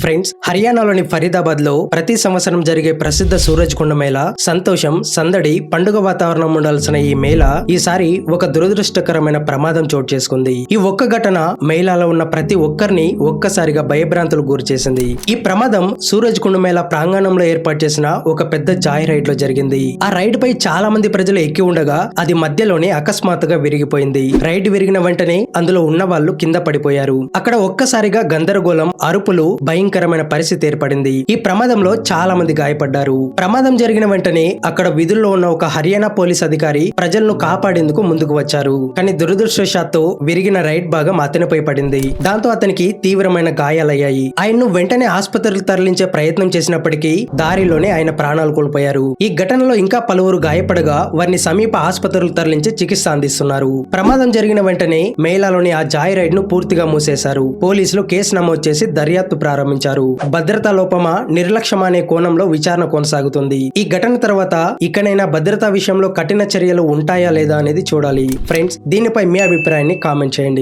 Friends, హర్యానాలోని ఫరీదాబాద్ లో ప్రతి సంవత్సరం జరిగే ప్రసిద్ధ సూరజ్ కుండ మేళా సంతోషం, సందడి, పండుగ వాతావరణం ఉండాల్సిన ఈ మేళా ఈసారి ఒక దురదృష్టకరమైన ప్రమాదం చోటు చేసుకుంది. ఈ ఒక్క ఘటన మేళాలో ఉన్న ప్రతి ఒక్కరిని ఒక్కసారిగా భయభ్రాంతులకు గురి చేసింది. ఈ ప్రమాదం సూరజ్ కుండ మేళా ప్రాంగణంలో ఏర్పాటు చేసిన ఒక పెద్ద జాయ్ రైడ్ లో జరిగింది. ఆ రైడ్ పై చాలా మంది ప్రజలు ఎక్కి ఉండగా అది మధ్యలోనే అకస్మాత్తుగా విరిగిపోయింది. రైడ్ విరిగిన వెంటనే అందులో ఉన్న వాళ్ళు కింద పడిపోయారు. అక్కడ ఒక్కసారిగా గందరగోళం, అరుపులు, భయంకరమైన పరిస్థితి ఏర్పడింది. ఈ ప్రమాదంలో చాలా మంది గాయపడ్డారు. ప్రమాదం జరిగిన వెంటనే అక్కడ విధుల్లో ఉన్న ఒక హర్యానా పోలీస్ అధికారి ప్రజలను కాపాడేందుకు ముందుకు వచ్చారు. కానీ దురదృష్టవశాత్తు విరిగిన రైడ్ భాగం అతనిపై పడింది. దాంతో అతనికి తీవ్రమైన గాయాలయ్యాయి. ఆయన్ను వెంటనే ఆసుపత్రికి తరలించే ప్రయత్నం చేసినప్పటికీ దారిలోనే ఆయన ప్రాణాలు కోల్పోయారు. ఈ ఘటనలో ఇంకా పలువురు గాయపడగా వారిని సమీప ఆసుపత్రులకు తరలించి చికిత్స అందిస్తున్నారు. ప్రమాదం జరిగిన వెంటనే మేళాలోని ఆ జాయ్ రైడ్ ను పూర్తిగా మూసేశారు. పోలీసులు కేసు నమోదు చేసి దర్యాప్తు ప్రారంభించారు. భద్రతా లోపమా, నిర్లక్ష్యమా అనే కోణంలో విచారణ కొనసాగుతుంది. ఈ ఘటన తర్వాత ఇకనైనా భద్రతా విషయంలో కఠిన చర్యలు ఉంటాయా లేదా అనేది చూడాలి. ఫ్రెండ్స్, దీనిపై మీ అభిప్రాయాన్ని కామెంట్ చేయండి.